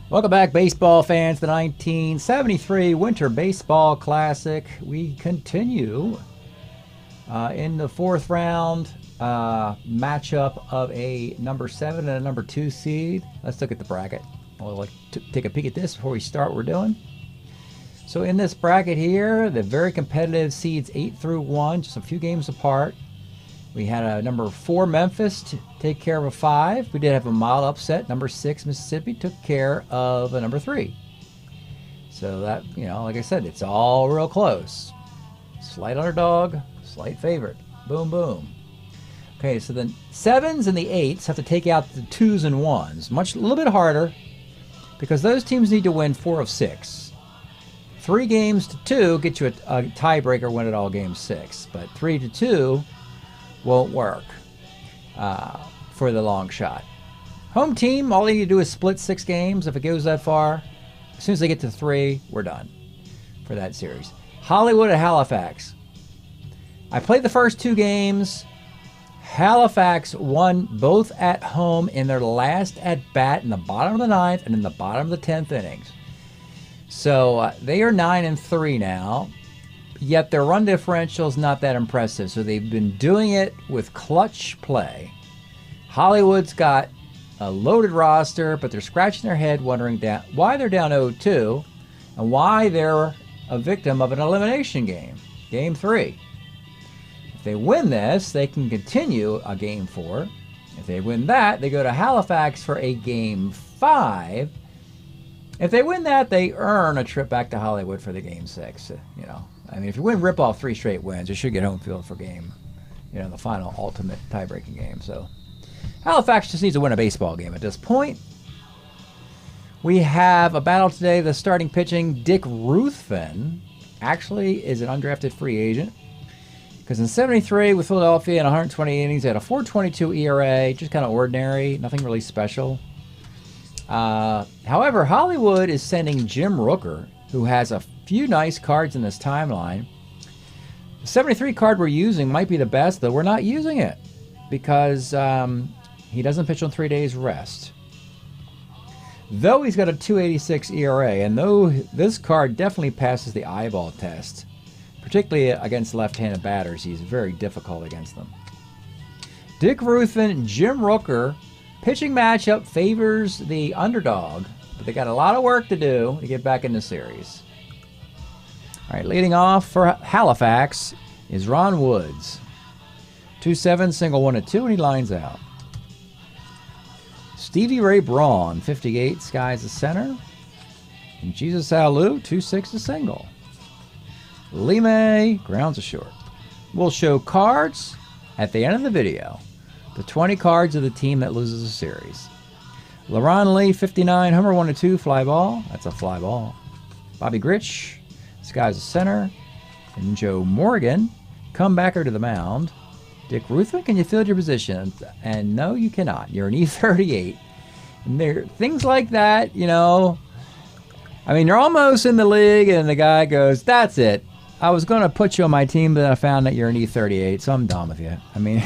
Welcome back, baseball fans, to the 1973 Winter Baseball Classic. We continue in the fourth round matchup of a number 7 and a number 2 seed. Let's look at the bracket. We'll take a peek at this before we start what we're doing. So in this bracket here, the very competitive seeds 8 through 1, just a few games apart. We had a number 4 Memphis to take care of a 5. We did have a mild upset. Number 6 Mississippi took care of a number 3. So that, like I said, it's all real close. Slight underdog, slight favorite. Boom, boom. Okay, so the 7s and the 8s have to take out the 2s and 1s. A little bit harder because those teams need to win 4 of 6. 3 games to 2 get you a tiebreaker win at all game 6. But 3 to 2 won't work for the long shot. Home team, all they need to do is split 6 games. If it goes that far, as soon as they get to 3, we're done for that series. Hollywood at Halifax. I played the first 2 games. Halifax won both at home in their last at-bat in the bottom of the 9th and in the bottom of the 10th innings. So they are 9-3 now. Yet their run differential is not that impressive. So they've been doing it with clutch play. Hollywood's got a loaded roster, but they're scratching their head wondering why they're down 0-2 and why they're a victim of an elimination game. Game 3. If they win this, they can continue a game 4. If they win that, they go to Halifax for a game 5. If they win that, they earn a trip back to Hollywood for the game 6. I mean, if you rip off 3 straight wins, you should get home field for game, the final ultimate tie-breaking game. So Halifax just needs to win a baseball game at this point. We have a battle today. The starting pitching, Dick Ruthven, actually is an undrafted free agent. Because in 73 with Philadelphia in 120 innings, he had a 4.22 ERA, just kind of ordinary, nothing really special. However, Hollywood is sending Jim Rooker, who has a few nice cards in this timeline. The 73 card we're using might be the best, though we're not using it because he doesn't pitch on 3 days rest. Though he's got a 2.86 ERA, and though this card definitely passes the eyeball test, particularly against left-handed batters, he's very difficult against them. Dick Ruthven, Jim Rooker. Pitching matchup favors the underdog, but they got a lot of work to do to get back in the series. All right, leading off for Halifax is Ron Woods. 2-7, single 1-2, and he lines out. Stevie Ray Braun, 58, skies the center. And Jesus Alou, 2-6, a single. Lee May, grounds a short. We'll show cards at the end of the video. The 20 cards of the team that loses a series. LaRon Lee, 59, homer 1-2, fly ball. That's a fly ball. Bobby Grich, skies the center. And Joe Morgan, comebacker to the mound. Dick Ruthven, can you field your position? And no, you cannot. You're an E38. And there things like that, I mean, you're almost in the league, and the guy goes, that's it. I was going to put you on my team, but I found that you're an E38, so I'm done with you. I mean,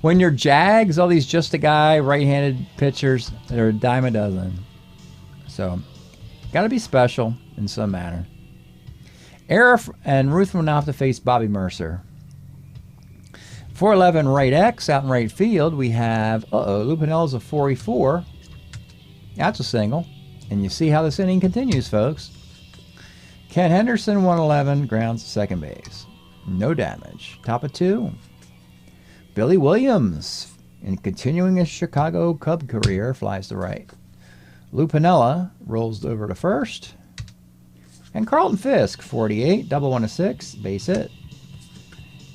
when you're Jags, all these just-a-guy right-handed pitchers, they're a dime a dozen. So, got to be special in some manner. Arif and Ruthven will now have to face Bobby Mercer. 411 right X, out in right field, we have, Lou Pinella's a 4-4. That's a single. And you see how this inning continues, folks. Ken Henderson, 111, grounds to second base. No damage. Top of 2. Billy Williams, in continuing his Chicago Cub career, flies to right. Lou Piniella rolls over to first. And Carlton Fisk, 48, double 1-6, base hit.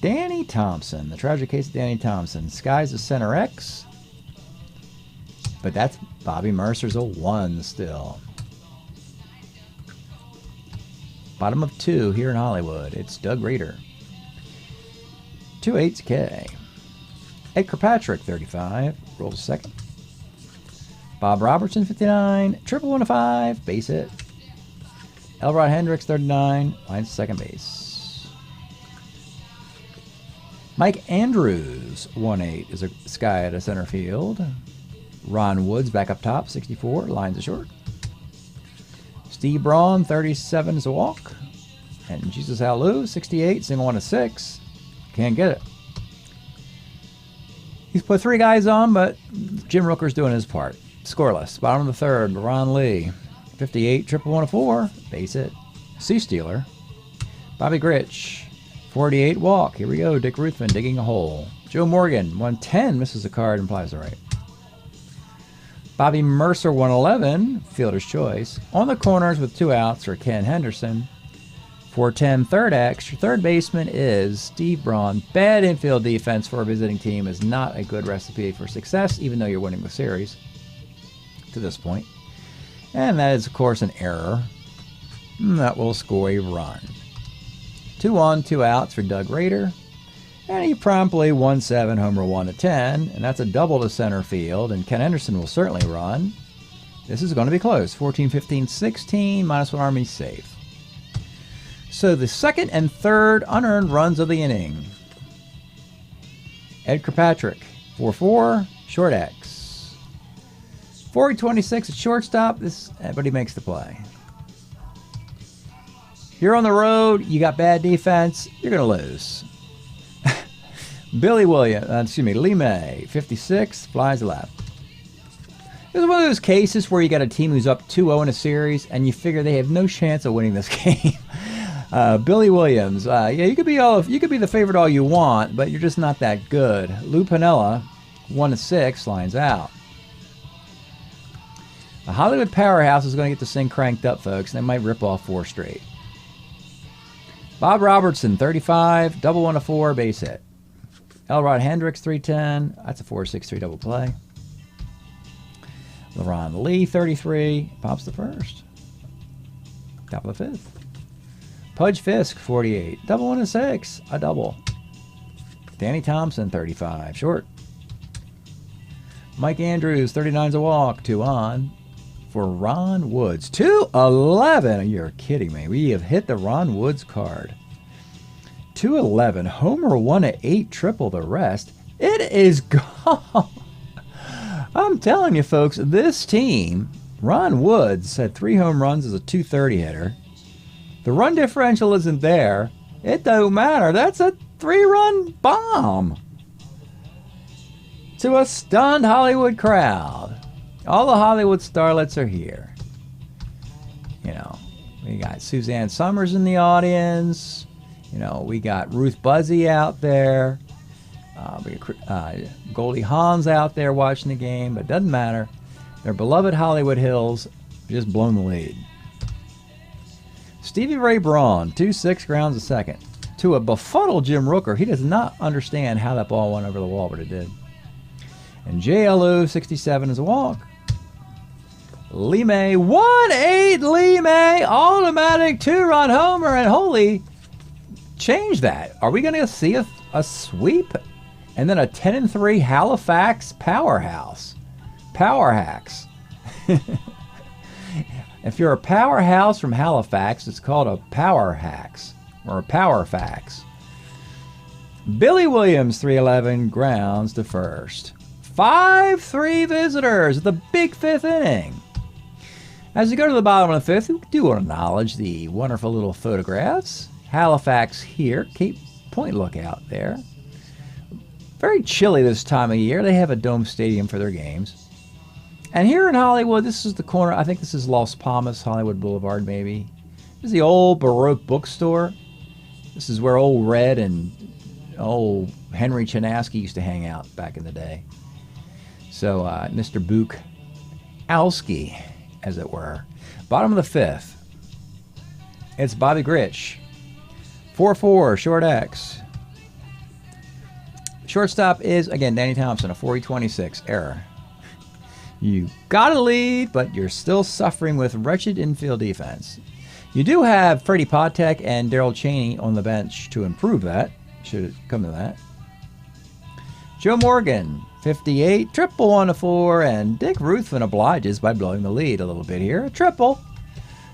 Danny Thompson, the tragic case of Danny Thompson, skies the center X. But that's Bobby Mercer's a 1 still. Bottom of 2 here in Hollywood. It's Doug Rader. 2-8's K. Ed Kirkpatrick, 35, rolls second. Bob Robertson, 59, triple 1-5, base hit. Elrod Hendricks, 39, lines second base. Mike Andrews, 1-8, is a guy at a center field. Ron Woods back up top, 64, lines of short. Steve Braun, 37 is a walk. And Jesus Alou, 68, single 1 to 6. Can't get it. He's put 3 guys on, but Jim Rooker's doing his part. Scoreless. Bottom of the 3rd, Ron Lee, 58, triple 1 to 4, base hit. Sea Stealer. Bobby Gritch, 48, walk. Here we go. Dick Ruthven digging a hole. Joe Morgan, 110, misses a card, implies the right. Bobby Mercer, 111, fielder's choice. On the corners with 2 outs for Ken Henderson. 410, third extra. Third baseman is Steve Braun. Bad infield defense for a visiting team is not a good recipe for success, even though you're winning the series to this point. And that is, of course, an error. And that will score a run. 2 on, 2 outs for Doug Rader. And he promptly 1-7, homer 1 to 10. And that's a double to center field. And Ken Henderson will certainly run. This is going to be close. 14, 15, 16, -1 Army safe. So the second and third unearned runs of the inning. Ed Kirkpatrick, 4-4, short X. 426 at shortstop, but he makes the play. You're on the road, you got bad defense, you're going to lose. Lee May, 56, flies left. This is one of those cases where you got a team who's up 2-0 in a series, and you figure they have no chance of winning this game. Billy Williams, yeah, you could be the favorite all you want, but you're just not that good. Lou Piniella, 1 to 6, lines out. The Hollywood powerhouse is going to get this thing cranked up, folks, and they might rip off 4 straight. Bob Robertson, 35, double 1 to 4, base hit. Elrod Hendricks, 310, that's a 4-6-3 double play. LeRon Lee, 33, pops the first. Top of the 5th. Pudge Fisk, 48. Double 1 to 6. A double. Danny Thompson, 35. Short. Mike Andrews, 39's a walk. 2 on. For Ron Woods. 211. You're kidding me. We have hit the Ron Woods card. 211. Homer 1 to 8. Triple the rest. It is gone. I'm telling you, folks, this team, Ron Woods had 3 home runs as a .230 hitter. The run differential isn't there. It don't matter. That's a 3-run bomb to a stunned Hollywood crowd. All the Hollywood starlets are here. You know, we got Suzanne Summers in the audience. You know, we got Ruth Buzzy out there. We got Goldie Hawn's out there watching the game, but it doesn't matter. Their beloved Hollywood Hills just blown the lead. Stevie Ray Braun, 2-6 grounds a second. To a befuddled Jim Rooker. He does not understand how that ball went over the wall, but it did. And JLU, 67 is a walk. Lee May, 1-8 Lee May, automatic 2-run homer, and holy, change that. Are we going to see a sweep? And then a 10-3 Halifax powerhouse. Power hacks. If you're a powerhouse from Halifax, it's called a power hacks or a power fax. Billy Williams, 311, grounds to first. 5-3 visitors, the big 5th inning. As we go to the bottom of the 5th, we do want to acknowledge the wonderful little photographs. Halifax here, Cape Point lookout there. Very chilly this time of year. They have a dome stadium for their games. And here in Hollywood, this is the corner. I think this is Las Palmas, Hollywood Boulevard, maybe. This is the old Baroque bookstore. This is where old Red and old Henry Chinaski used to hang out back in the day. So Mr. Bukowski, as it were. Bottom of the 5th. It's Bobby Gritch. 4-4, short X. Shortstop is, again, Danny Thompson, a 4-26, error. You got a lead, but you're still suffering with wretched infield defense. You do have Freddie Podtek and Darrell Chaney on the bench to improve that. Should it come to that. Joe Morgan, 58, triple 1 to 4, and Dick Ruthven obliges by blowing the lead a little bit here. A triple.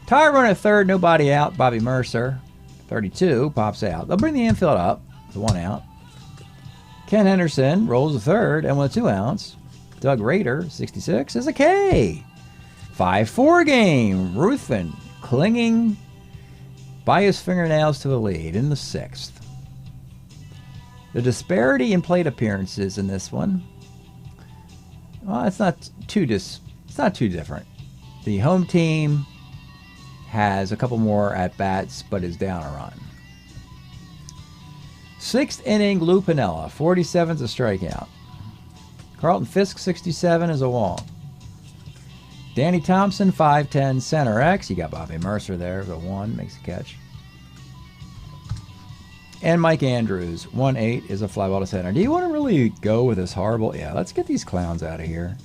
Tie run at third, nobody out. Bobby Mercer, 32, pops out. They'll bring the infield up with 1 out. Ken Henderson rolls the third, and with 2 outs, Doug Rader, 66, is a K. 5-4 game. Ruthven clinging by his fingernails to the lead in the 6th. The disparity in plate appearances in this one, well, it's not too different. The home team has a couple more at-bats, but is down a run. 6th inning, Lou Piniella, 47's a strikeout. Carlton Fisk, 67, is a walk. Danny Thompson, 5'10", center X. You got Bobby Mercer there, the 1, makes a catch. And Mike Andrews, 1-8, is a fly ball to center. Do you want to really go with this horrible? Yeah, let's get these clowns out of here.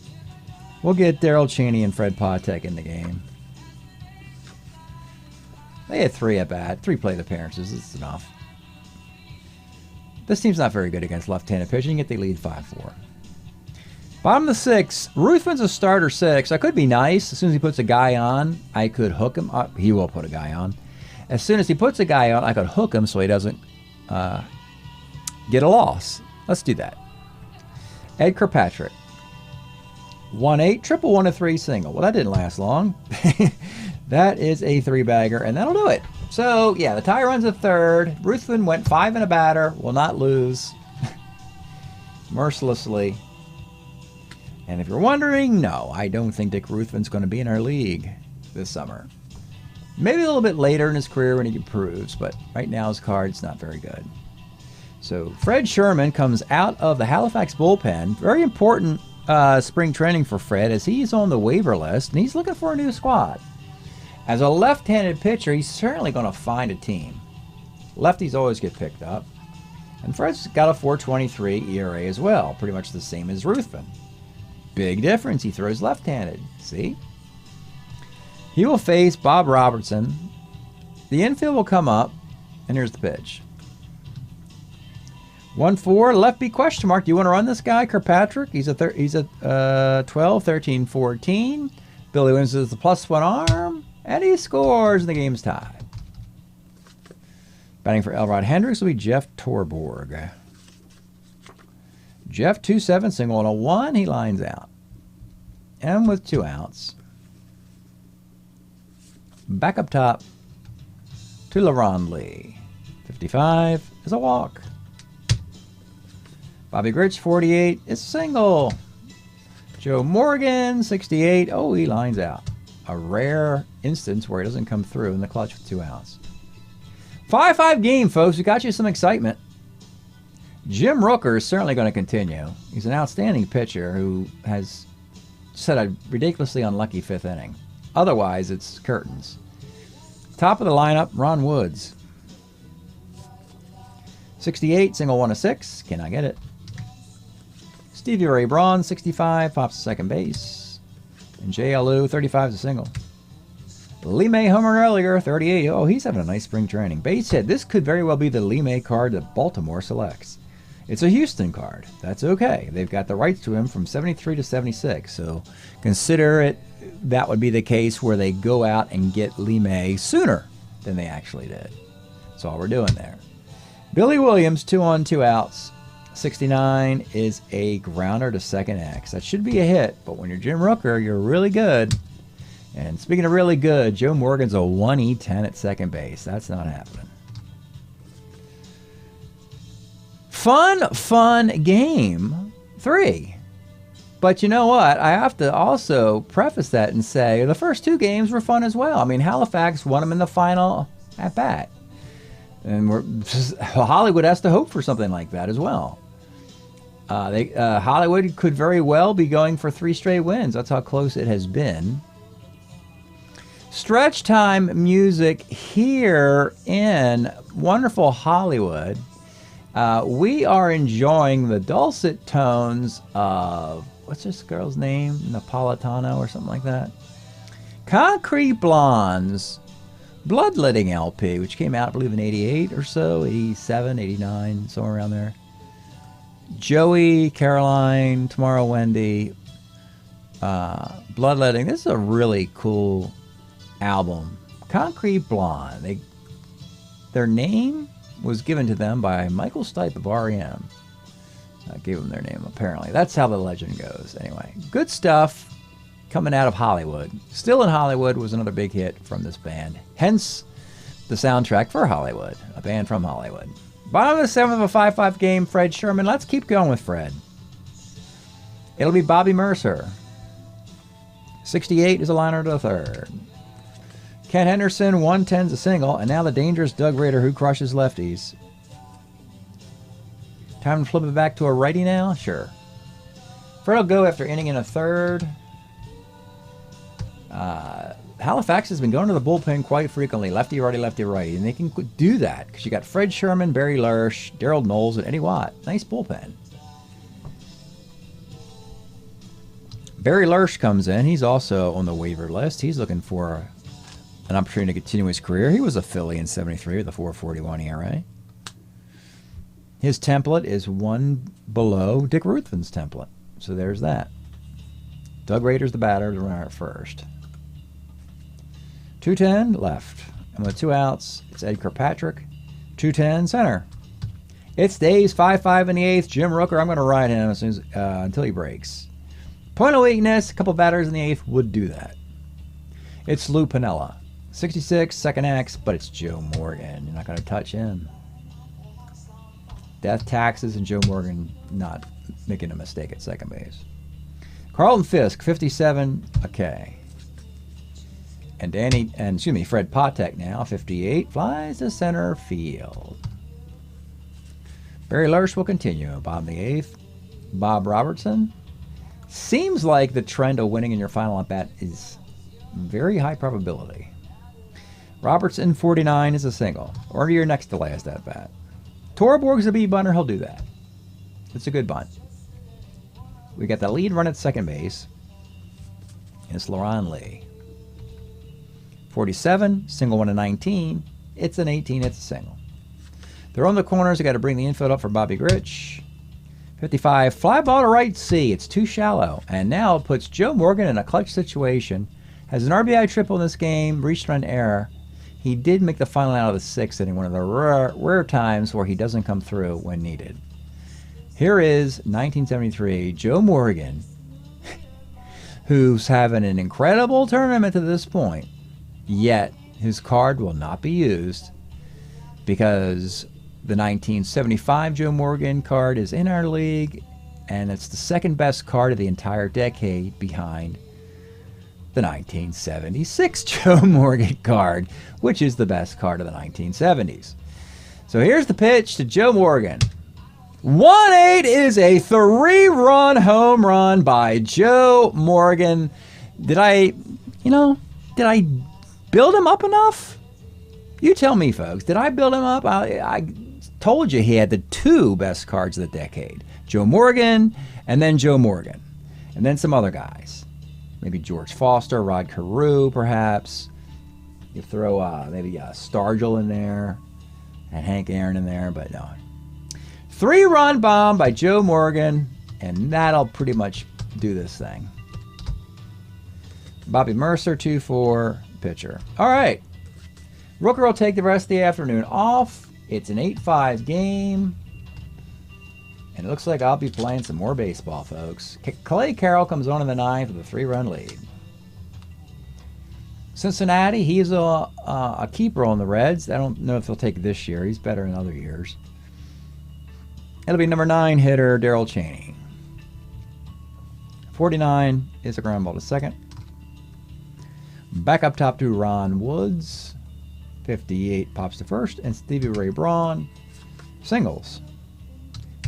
We'll get Daryl Cheney and Fred Patek in the game. They had 3 at-bat, 3 plate appearances. It's enough. This team's not very good against left-handed pitching, yet they lead 5-4. Bottom of the 6th, Ruthven's a starter 6. I could be nice. As soon as he puts a guy on, I could hook him. He will put a guy on. As soon as he puts a guy on, I could hook him so he doesn't get a loss. Let's do that. Ed Kirkpatrick, 1-8, triple 1-3 single. Well, that didn't last long. That is a 3-bagger, and that'll do it. So, yeah, the tie runs at 3rd. Ruthven went 5 and a batter, will not lose mercilessly. And if you're wondering, no, I don't think Dick Ruthven's going to be in our league this summer. Maybe a little bit later in his career when he improves, but right now his card's not very good. So Fred Sherman comes out of the Halifax bullpen. Very important spring training for Fred, as he's on the waiver list, and he's looking for a new squad. As a left-handed pitcher, he's certainly going to find a team. Lefties always get picked up. And Fred's got a 4.23 ERA as well, pretty much the same as Ruthven. Big difference, he throws left-handed. See? He will face Bob Robertson. The infield will come up, and here's the pitch. 1-4, lefty question mark. Do you want to run this guy, Kirkpatrick? He's a 12, 13, 14. Billy Williams is the +1 arm, and he scores, and the game's tied. Batting for Elrod Hendricks will be Jeff Torborg. Jeff, 2-7, single on a 1. He lines out. And with 2 outs, back up top to LaRon Lee. 55 is a walk. Bobby Grich, 48, is a single. Joe Morgan, 68. Oh, he lines out. A rare instance where he doesn't come through in the clutch with 2 outs. 5-5 game, folks. We got you some excitement. Jim Rooker is certainly going to continue. He's an outstanding pitcher who has set a ridiculously unlucky 5th inning. Otherwise, it's curtains. Top of the lineup, Ron Woods. 68, single 1-6. Cannot get it. Stevie Ray Braun, 65, pops to second base. And J.L.U., 35 is a single. Lee May homer earlier, 38. Oh, he's having a nice spring training. Bates hit. This could very well be the Lee May card that Baltimore selects. It's a Houston card. That's okay. They've got the rights to him from 73 to 76. So consider it that would be the case where they go out and get Lee May sooner than they actually did. That's all we're doing there. Billy Williams, 2 on, 2 outs. 69 is a grounder to second X. That should be a hit, but when you're Jim Rooker, you're really good. And speaking of really good, Joe Morgan's a 1E10 at second base. That's not happening. Fun game 3. But you know what? I have to also preface that and say the first 2 games were fun as well. I mean, Halifax won them in the final at bat. And Hollywood has to hope for something like that as well. Hollywood could very well be going for 3 straight wins. That's how close it has been. Stretch time music here in wonderful Hollywood. We are enjoying the dulcet tones of, what's this girl's name? Napolitano or something like that? Concrete Blondes Bloodletting LP, which came out, I believe, in 88 or so, 87, 89, somewhere around there. Joey, Caroline, Tomorrow Wendy, Bloodletting. This is a really cool album. Concrete Blonde. Their name was given to them by Michael Stipe of R.E.M. I gave them their name, apparently. That's how the legend goes. Anyway, good stuff coming out of Hollywood. Still in Hollywood was another big hit from this band. Hence, the soundtrack for Hollywood, a band from Hollywood. Bottom of the 7th of a 5-5 game, Fred Sherman. Let's keep going with Fred. It'll be Bobby Mercer. 68 is a liner to the third. Ken Henderson, 110's a single, and now the dangerous Doug Rader who crushes lefties. Time to flip it back to a righty now? Sure. Fred will go after inning and a third. Halifax has been going to the bullpen quite frequently, lefty, righty, and they can do that because you got Fred Sherman, Barry Lersch, Darryl Knowles, and Eddie Watt. Nice bullpen. Barry Lersch comes in. He's also on the waiver list. He's looking for an opportunity to continue his career. He was a Philly in 73 with a 4.41 ERA. His template is one below Dick Ruthven's template. So there's that. Doug Rader's the batter, the runner at first. 210 left. And with 2 outs, it's Ed Kirkpatrick. 210 center. It stays 5-5 in the 8th. Jim Rooker, I'm going to ride him as soon as, until he breaks. Point of weakness, a couple batters in the 8th would do that. It's Lou Piniella. 66, second X, but it's Joe Morgan. You're not going to touch him. Death taxes and Joe Morgan not making a mistake at second base. Carlton Fisk, 57, a K. And Fred Patek now, 58, flies to center field. Barry Lersch will continue. Bottom of the 8th. Bob Robertson. Seems like the trend of winning in your final at bat is very high probability. Robertson, 49, is a single. Or your next to last at bat. Torborg's a B bunter, he'll do that. It's a good bunt. We got the lead run at second base. It's Laron Lee. 47, single one to 19. It's an 18, it's a single. They're on the corners. They got to bring the infield up for Bobby Grich. 55, fly ball to right C. It's too shallow. And now it puts Joe Morgan in a clutch situation. Has an RBI triple in this game, reached run error. He did make the final out of the 6th inning, one of the rare times where he doesn't come through when needed. Here is 1973, Joe Morgan, who's having an incredible tournament to this point, yet his card will not be used because the 1975 Joe Morgan card is in our league, and it's the second best card of the entire decade behind the 1976 Joe Morgan card, which is the best card of the 1970s. So here's the pitch to Joe Morgan. 1-8 is a 3-run home run by Joe Morgan. Did I build him up enough? You tell me, folks. Did I build him up? I told you he had the 2 best cards of the decade. Joe Morgan, and then Joe Morgan. And then some other guys. Maybe George Foster, Rod Carew, perhaps. You throw maybe Stargell in there, and Hank Aaron in there, but no. 3-run bomb by Joe Morgan, and that'll pretty much do this thing. Bobby Mercer, 2-4, pitcher. All right. Rooker will take the rest of the afternoon off. It's an 8-5 game. And it looks like I'll be playing some more baseball, folks. Clay Carroll comes on in the 9th with a 3-run lead. Cincinnati, he's a keeper on the Reds. I don't know if he'll take this year. He's better in other years. It'll be number 9 hitter, Darrell Chaney. 49 is a ground ball to second. Back up top to Ron Woods. 58 pops to first. And Stevie Ray Braun. Singles.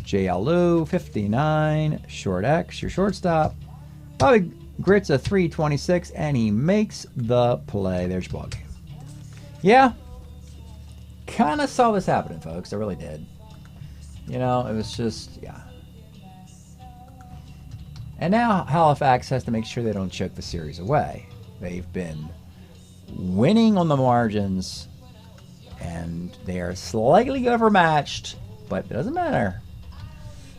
J.L. Lou, 59. Short X, your shortstop. Bobby Grit's a 326, and he makes the play. There's your ball game. Yeah. Kind of saw this happening, folks. I really did. You know, it was just, yeah. And now Halifax has to make sure they don't choke the series away. They've been winning on the margins, and they are slightly overmatched, but it doesn't matter.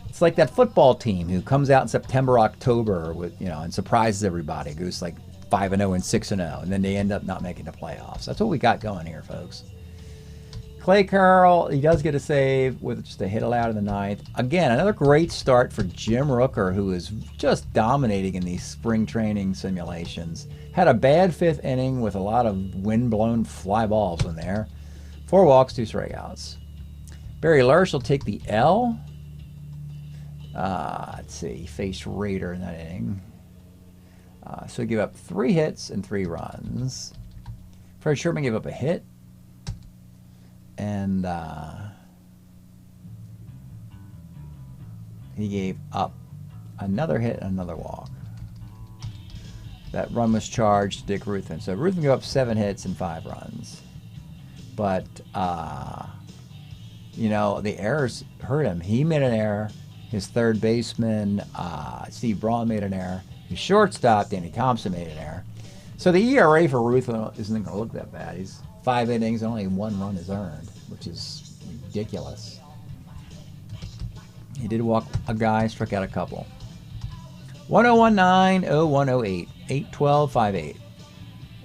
It's like that football team who comes out in September, October, with and surprises everybody. Goes like 5-0 and 6-0, and then they end up not making the playoffs. That's what we got going here, folks. Clay Carroll, he does get a save with just a hit allowed in the ninth. Again, another great start for Jim Rooker, who is just dominating in these spring training simulations. Had a bad fifth inning with a lot of wind-blown fly balls in there. 4 walks, 2 strikeouts. Barry Lurch will take the L. Let's see, he faced Raider in that inning. So he gave up 3 hits and 3 runs. Fred Sherman gave up a hit. And he gave up another hit and another walk. That run was charged to Dick Ruthven. So Ruthven gave up 7 hits and 5 runs. But, you know, the errors hurt him. He made an error. His third baseman, Steve Braun, made an error. His shortstop, Danny Thompson, made an error. So the ERA for Ruthven isn't going to look that bad. He's 5 innings, only 1 run is earned, which is ridiculous. He did walk a guy, struck out a couple. 1019, 0108, 81258,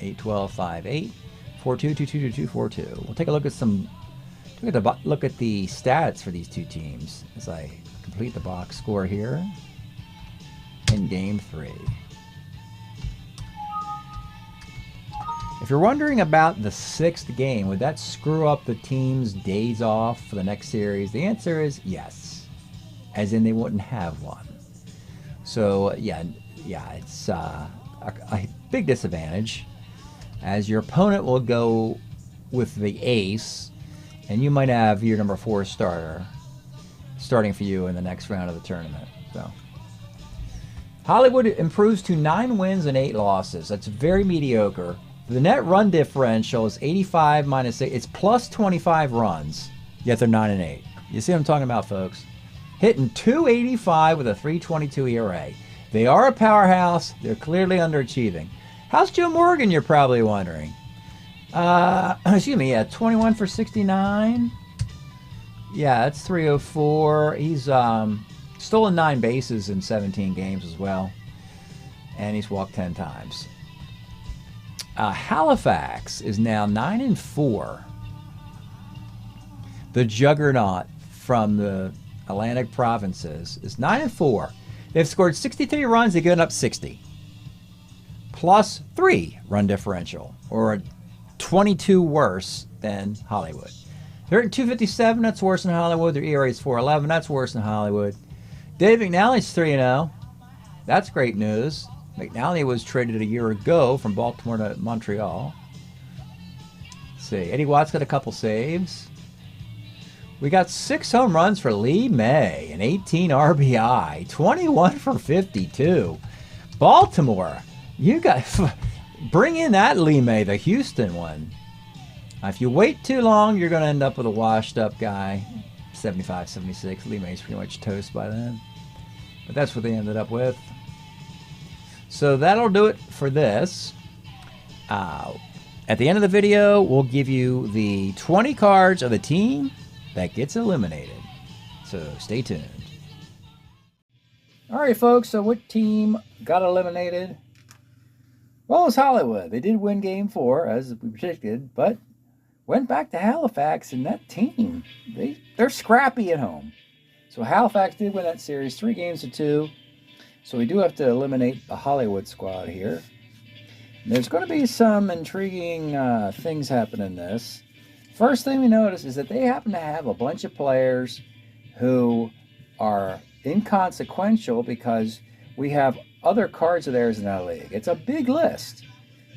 81258, 42222242. We'll take a look at look at the stats for these two teams as I complete the box score here in Game 3. If you're wondering about the 6th game, would that screw up the team's days off for the next series? The answer is yes, as in they wouldn't have one. So yeah, it's a big disadvantage, as your opponent will go with the ace, and you might have your number 4 starter starting for you in the next round of the tournament. So Hollywood improves to 9 wins and 8 losses. That's very mediocre. The net run differential is 85 minus 8. It's plus 25 runs, yet they're 9 and 8. You see what I'm talking about, folks? Hitting .285 with a 3.22 ERA. They are a powerhouse. They're clearly underachieving. How's Joe Morgan, you're probably wondering? Excuse me, 21 for 69. Yeah, that's 304. He's stolen 9 bases in 17 games as well. And he's walked 10 times. Halifax is now 9 and 4. The juggernaut from the Atlantic provinces is 9 and 4. They've scored 63 runs. They've given up 60. Plus 3 run differential, or 22 worse than Hollywood. They're at 257. That's worse than Hollywood. Their ERA is 4.11. That's worse than Hollywood. Dave McNally's 3-0. That's great news. McNally was traded a year ago from Baltimore to Montreal. Let's see. Eddie Watts got a couple saves. We got 6 home runs for Lee May and 18 RBI. 21 for 52. Baltimore, you got... Bring in that Lee May, the Houston one. If you wait too long, you're going to end up with a washed-up guy. 75, 76. Lee May's pretty much toast by then. But that's what they ended up with. So that'll do it for this. At the end of the video, we'll give you the 20 cards of the team that gets eliminated. So stay tuned. All right, folks. So what team got eliminated? Well, it was Hollywood. They did win Game 4, as we predicted, but went back to Halifax, and that team, they're scrappy at home. So Halifax did win that series 3-2. So we do have to eliminate the Hollywood squad here. There's going to be some intriguing things happen in this. First thing we notice is that they happen to have a bunch of players who are inconsequential because we have other cards of theirs in our league. It's a big list.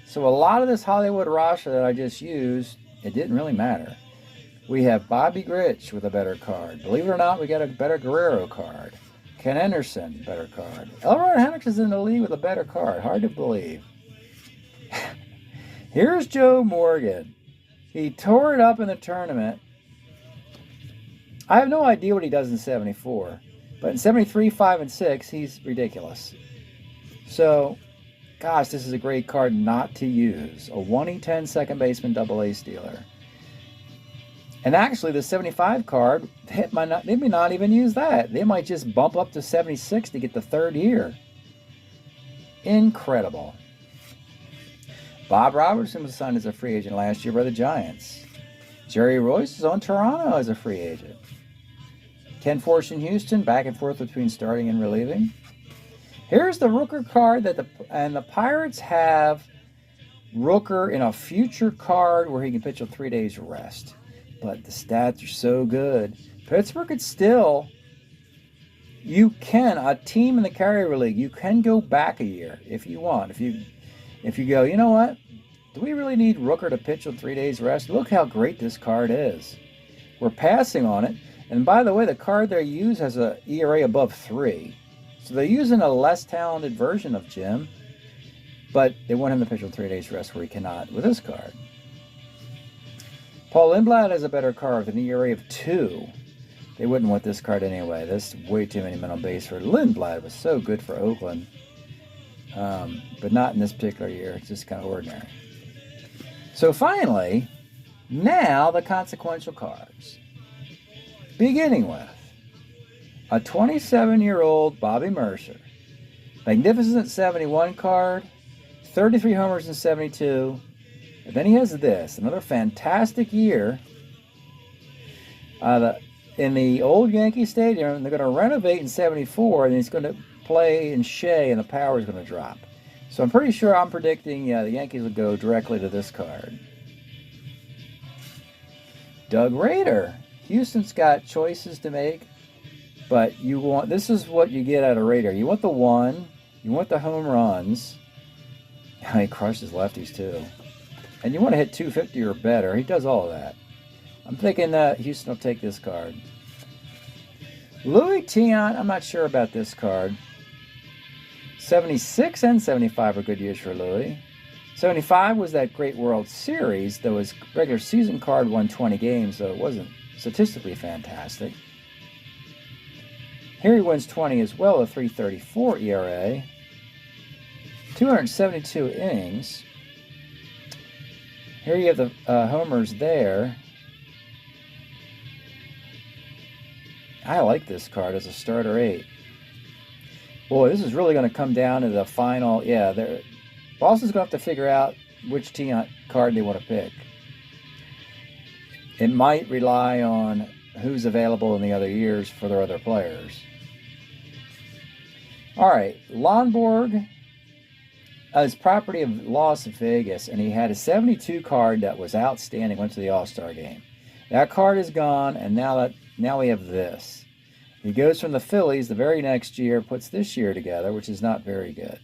So a lot of this Hollywood roster that I just used, it didn't really matter. We have Bobby Grich with a better card. Believe it or not, we got a better Guerrero card. Ken Anderson, better card. Elrod Hendricks in the league with a better card. Hard to believe. Here's Joe Morgan. He tore it up in the tournament. I have no idea what he does in 74. But in 73, 5, and 6, he's ridiculous. So, gosh, this is a great card not to use. A 1-in-10 second baseman AA stealer. And actually, the 75 card, they may not even use that. They might just bump up to 76 to get the 3rd year. Incredible. Bob Robertson was signed as a free agent last year by the Giants. Jerry Royce is on Toronto as a free agent. Ken Fortune Houston, back and forth between starting and relieving. Here's the Rooker card that the Pirates have Rooker in a future card where he can pitch on 3 days rest. But the stats are so good. Pittsburgh could still, a team in the carryover league, you can go back a year if you want. If you go, you know what? Do we really need Rooker to pitch on 3 days rest? Look how great this card is. We're passing on it. And by the way, the card they use has an ERA above 3. So they're using a less talented version of Jim. But they want him to pitch on 3 days rest where he cannot with this card. Paul Lindblad has a better card with an ERA of 2. They wouldn't want this card anyway. There's way too many men on base for Lindblad. It was so good for Oakland. But not in this particular year. It's just kind of ordinary. So finally, now the consequential cards. Beginning with a 27-year-old Bobby Mercer. Magnificent 71 card. 33 homers in 72. And then he has this, another fantastic year. In the old Yankee Stadium, they're going to renovate in 74, and he's going to play in Shea, and the power is going to drop. So I'm pretty sure I'm predicting the Yankees will go directly to this card. Doug Rader. Houston's got choices to make, but this is what you get out of Rader. You want the 1, you want the home runs. He crushes lefties too. And you want to hit 250 or better. He does all of that. I'm thinking that Houston will take this card. Louis Tiant, I'm not sure about this card. 76 and 75 are good years for Louis. 75 was that great World Series, though his regular season card won 20 games, so it wasn't statistically fantastic. Here he wins 20 as well, a 3.34 ERA. 272 innings. Here you have the homers there. I like this card as a starter 8. Boy, this is really going to come down to the final. Yeah, Boston's going to have to figure out which Tiant card they want to pick. It might rely on who's available in the other years for their other players. All right, Lonborg is property of Las Vegas, and he had a 72 card that was outstanding, went to the All-Star game. That card is gone, and now we have this. He goes from the Phillies the very next year, puts this year together, which is not very good.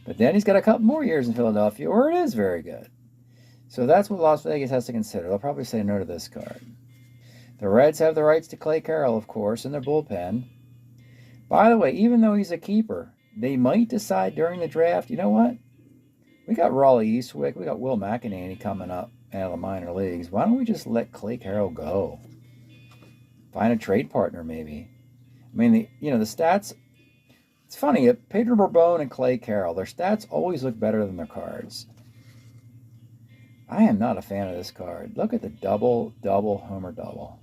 But then he's got a couple more years in Philadelphia, where it is very good. So that's what Las Vegas has to consider. They'll probably say no to this card. The Reds have the rights to Clay Carroll, of course, in their bullpen. By the way, even though he's a keeper, they might decide during the draft, you know what? We got Raleigh Eastwick, we got Will McEnany coming up out of the minor leagues. Why don't we just let Clay Carroll go? Find a trade partner, maybe. I mean, the stats. It's funny, Pedro Bourboin and Clay Carroll, their stats always look better than their cards. I am not a fan of this card. Look at the double, homer, double.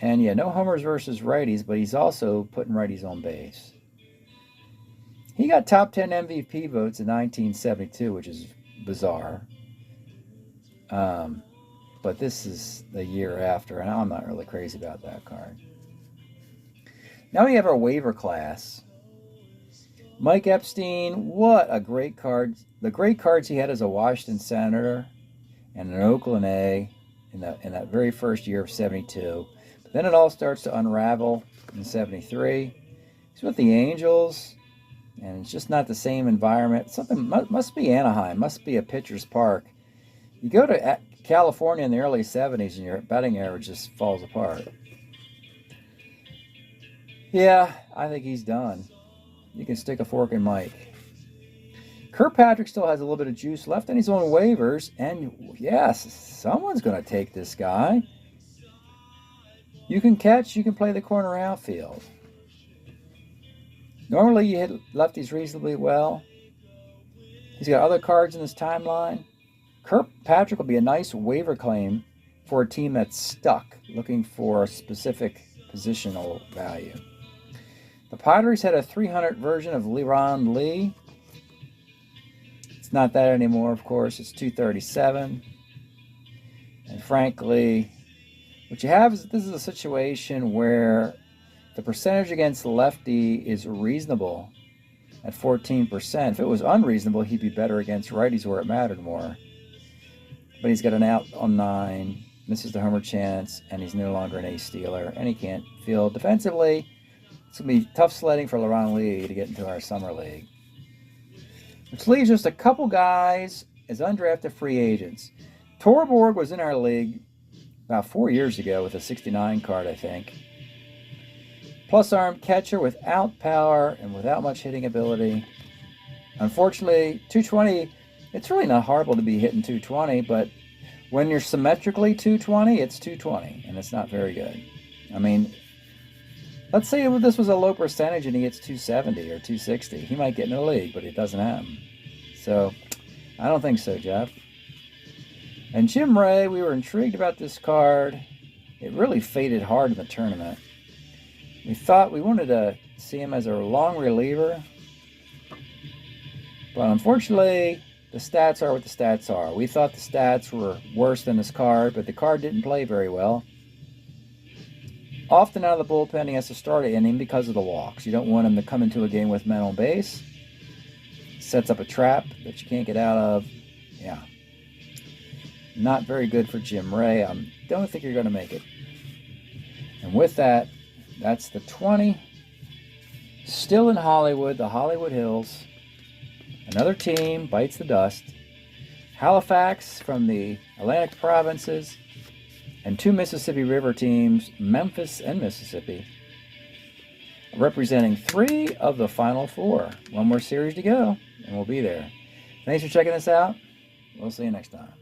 And yeah, no homers versus righties, but he's also putting righties on base. He got top 10 MVP votes in 1972, which is bizarre. But this is the year after, and I'm not really crazy about that card. Now we have our waiver class. Mike Epstein, what a great card. The great cards he had as a Washington Senator and an Oakland A in that very first year of 72. But then it all starts to unravel in 73. He's with the Angels, and it's just not the same environment. Something must be Anaheim, must be a pitcher's park. You go to California in the early 70s and your batting average just falls apart. Yeah, I think he's done. You can stick a fork in Mike. Kirkpatrick still has a little bit of juice left, and he's on waivers. And yes, someone's going to take this guy. You can catch, you can play the corner outfield. Normally you hit lefties reasonably well. He's got other cards in his timeline. Kirkpatrick will be a nice waiver claim for a team that's stuck, looking for a specific positional value. The Padres had a 300 version of Leron Lee. It's not that anymore, of course. It's 237. And frankly, what you have is this is a situation where the percentage against the lefty is reasonable at 14%. If it was unreasonable, he'd be better against righties where it mattered more. But he's got an out on 9. This is the homer chance, and he's no longer an ace stealer, and he can't field defensively. It's going to be tough sledding for LaRon Lee to get into our summer league. Which leaves just a couple guys as undrafted free agents. Torborg was in our league about 4 years ago with a 69 card, I think. Plus arm catcher without power and without much hitting ability. Unfortunately, 220, it's really not horrible to be hitting 220, but when you're symmetrically 220, it's 220, and it's not very good. I mean, let's say this was a low percentage and he hits 270 or 260. He might get in the league, but it doesn't happen. So, I don't think so, Jeff. And Jim Ray, we were intrigued about this card. It really faded hard in the tournament. We thought we wanted to see him as a long reliever, but unfortunately, the stats are what the stats are. We thought the stats were worse than this card, but the card didn't play very well. Often out of the bullpen, he has to start an inning because of the walks. You don't want him to come into a game with men on base. Sets up a trap that you can't get out of. Yeah. Not very good for Jim Ray. I don't think you're going to make it. And with that, that's the 20. Still in Hollywood, the Hollywood Hills. Another team bites the dust. Halifax from the Atlantic provinces. And 2 Mississippi River teams, Memphis and Mississippi. Representing 3 of the final 4. One more series to go, and we'll be there. Thanks for checking this out. We'll see you next time.